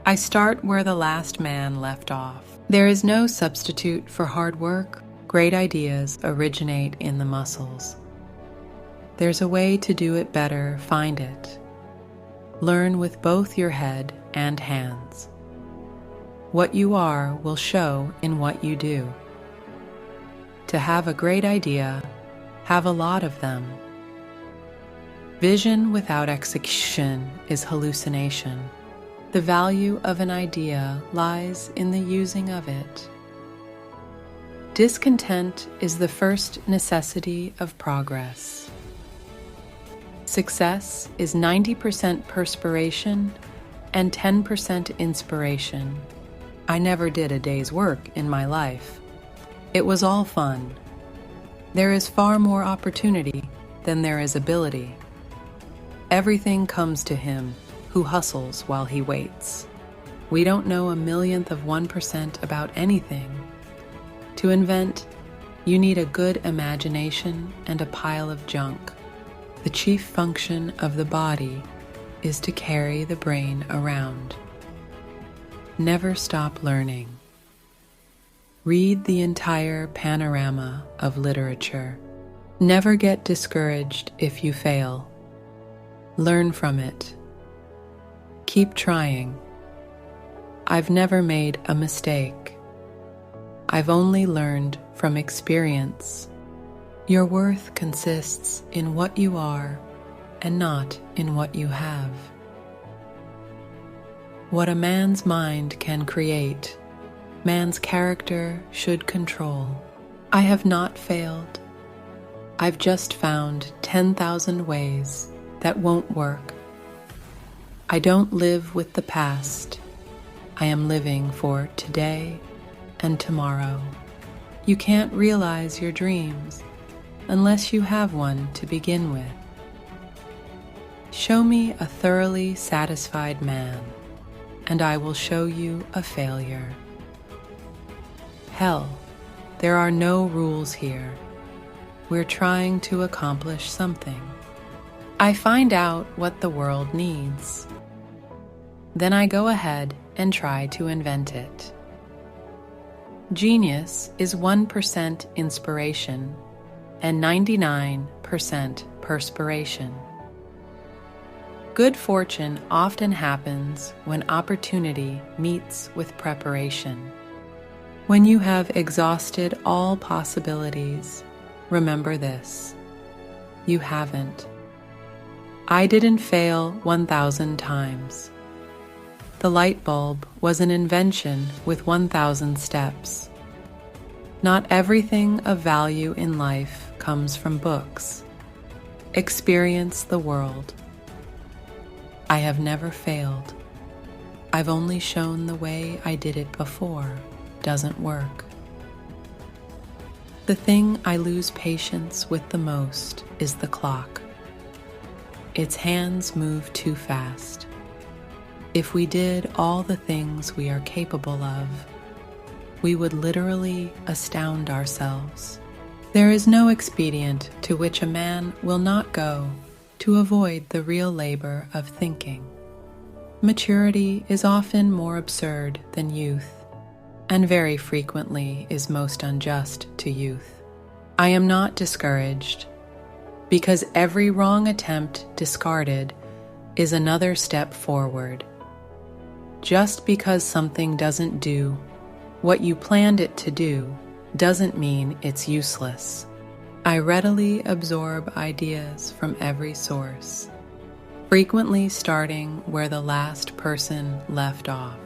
I start where the last man left off. There is no substitute for hard work. Great ideas originate in the muscles. There's a way to do it better, find it. Learn with both your head and hands. What you are will show in what you do. To have a great idea, have a lot of them. Vision without execution is hallucination. The value of an idea lies in the using of it. Discontent is the first necessity of progress. Success is 90% perspiration and 10% inspiration. I never did a day's work in my life. It was all fun. There is far more opportunity than there is ability. Everything comes to him who hustles while he waits. We don't know a millionth of 1% about anything. To invent, you need a good imagination and a pile of junk. The chief function of the body is to carry the brain around. Never stop learning. Read the entire panorama of literature. Never get discouraged if you fail. Learn from it. Keep trying. I've never made a mistake. I've only learned from experience. Your worth consists in what you are and not in what you have. What a man's mind can create, man's character should control. I have not failed. I've just found 10,000 ways that won't work. I don't live with the past. I am living for today and tomorrow. You can't realize your dreams unless you have one to begin with. Show me a thoroughly satisfied man, and I will show you a failure. Hell, there are no rules here. We're trying to accomplish something. I find out what the world needs. Then I go ahead and try to invent it. Genius is 1% inspiration and 99% perspiration. Good fortune often happens when opportunity meets with preparation. When you have exhausted all possibilities, remember this: you haven't. I didn't fail 1,000 times. The light bulb was an invention with 1,000 steps. Not everything of value in life comes from books. Experience the world. I have never failed. I've only shown the way I did it before doesn't work. The thing I lose patience with the most is the clock. Its hands move too fast. If we did all the things we are capable of, we would literally astound ourselves. There is no expedient to which a man will not go to avoid the real labor of thinking. Maturity is often more absurd than youth, and very frequently is most unjust to youth. I am not discouraged, because every wrong attempt discarded is another step forward. Just because something doesn't do what you planned it to do doesn't mean it's useless. I readily absorb ideas from every source, frequently starting where the last person left off.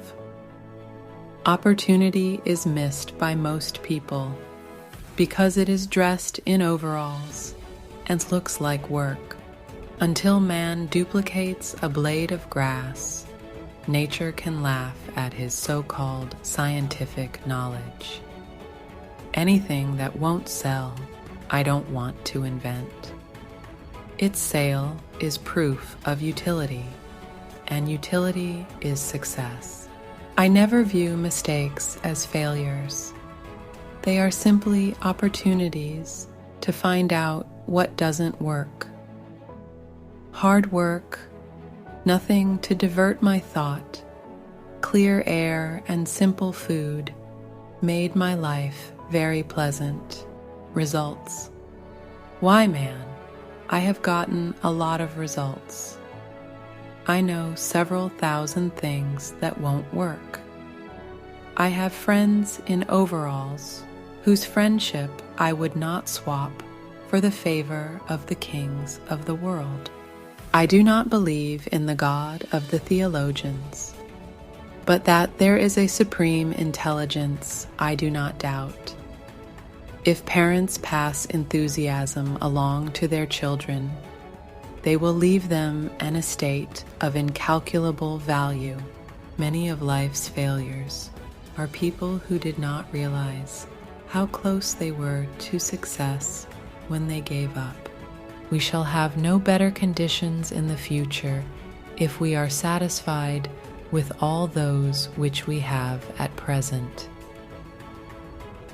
Opportunity is missed by most people because it is dressed in overalls and looks like work. Until man duplicates a blade of grass, nature can laugh at his so-called scientific knowledge. Anything that won't sell, I don't want to invent. Its sale is proof of utility, and utility is success. I never view mistakes as failures. They are simply opportunities to find out what doesn't work. Hard work, nothing to divert my thought, clear air and simple food made my life very pleasant. Results. Why, man? I have gotten a lot of results. I know several thousand things that won't work. I have friends in overalls whose friendship I would not swap for the favor of the kings of the world. I do not believe in the God of the theologians, but that there is a supreme intelligence I do not doubt. If parents pass enthusiasm along to their children, they will leave them an estate of incalculable value. Many of life's failures are people who did not realize how close they were to success when they gave up. We shall have no better conditions in the future if we are satisfied with all those which we have at present.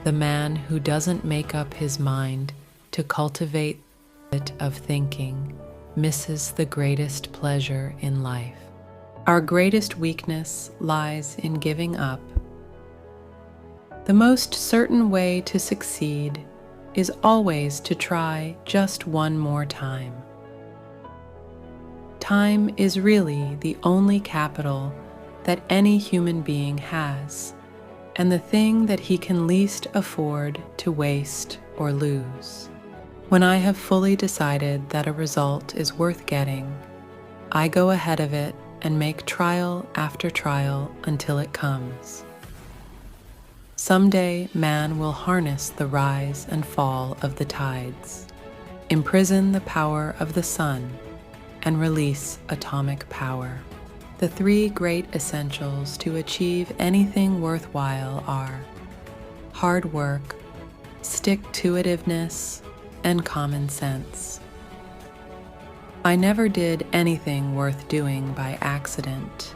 The man who doesn't make up his mind to cultivate the habit of thinking misses the greatest pleasure in life. Our greatest weakness lies in giving up. The most certain way to succeed is always to try just one more time. Time is really the only capital that any human being has, and the thing that he can least afford to waste or lose. When I have fully decided that a result is worth getting, I go ahead of it and make trial after trial until it comes. Someday man will harness the rise and fall of the tides, imprison the power of the sun, and release atomic power. The three great essentials to achieve anything worthwhile are hard work, stick-to-itiveness, and common sense. I never did anything worth doing by accident,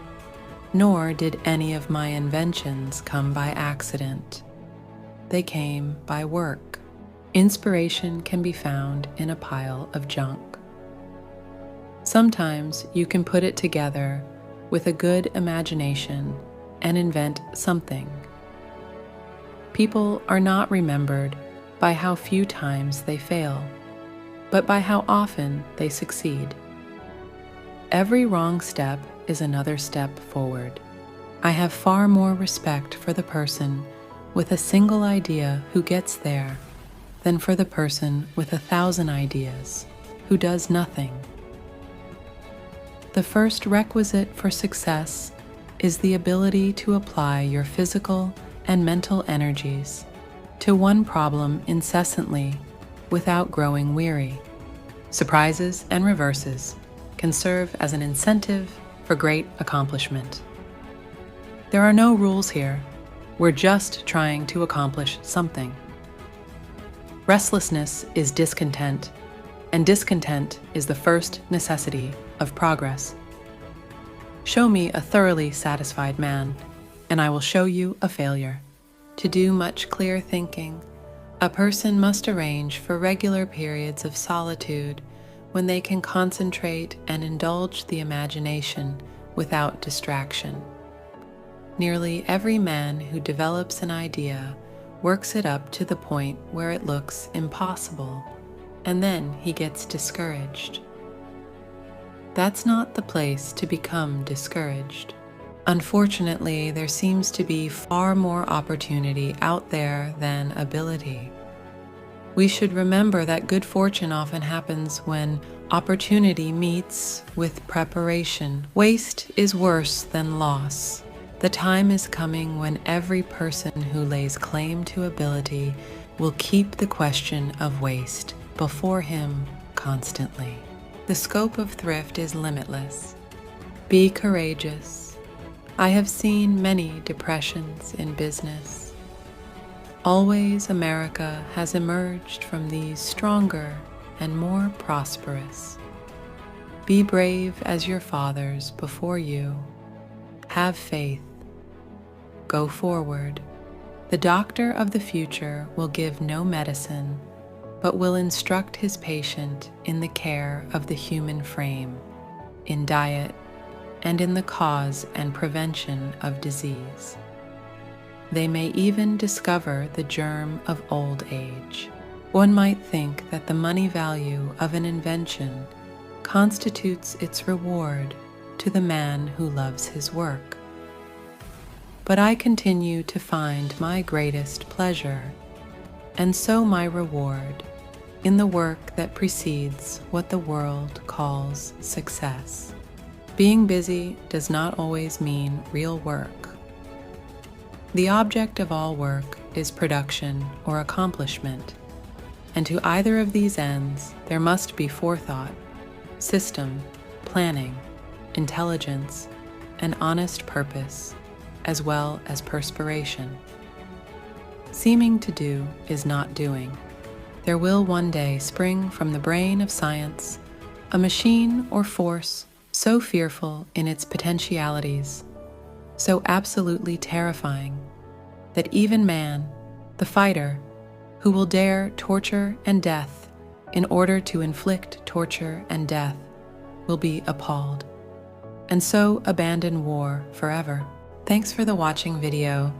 nor did any of my inventions come by accident. They came by work. Inspiration can be found in a pile of junk. Sometimes you can put it together with a good imagination and invent something. People are not remembered by how few times they fail, but by how often they succeed. Every wrong step is another step forward. I have far more respect for the person with a single idea who gets there than for the person with 1,000 ideas who does nothing. The first requisite for success is the ability to apply your physical and mental energies to one problem incessantly without growing weary. Surprises and reverses can serve as an incentive for great accomplishment. There are no rules here. We're just trying to accomplish something. Restlessness is discontent, and discontent is the first necessity of progress. Show me a thoroughly satisfied man, and I will show you a failure. To do much clear thinking, a person must arrange for regular periods of solitude when they can concentrate and indulge the imagination without distraction. Nearly every man who develops an idea works it up to the point where it looks impossible, and then he gets discouraged. That's not the place to become discouraged. Unfortunately, there seems to be far more opportunity out there than ability. We should remember that good fortune often happens when opportunity meets with preparation. Waste is worse than loss. The time is coming when every person who lays claim to ability will keep the question of waste before him constantly. The scope of thrift is limitless. Be courageous. I have seen many depressions in business. Always America has emerged from these stronger and more prosperous. Be brave as your fathers before you. Have faith. Go forward. The doctor of the future will give no medicine, but will instruct his patient in the care of the human frame, in diet, and in the cause and prevention of disease. They may even discover the germ of old age. One might think that the money value of an invention constitutes its reward to the man who loves his work. But I continue to find my greatest pleasure, and so my reward, in the work that precedes what the world calls success. Being busy does not always mean real work. The object of all work is production or accomplishment, and to either of these ends there must be forethought, system, planning, intelligence, and honest purpose, as well as perspiration. Seeming to do is not doing. There will one day spring from the brain of science a machine or force so fearful in its potentialities, so absolutely terrifying, that even man, the fighter, who will dare torture and death in order to inflict torture and death, will be appalled, and so abandon war forever. Thanks for the watching video.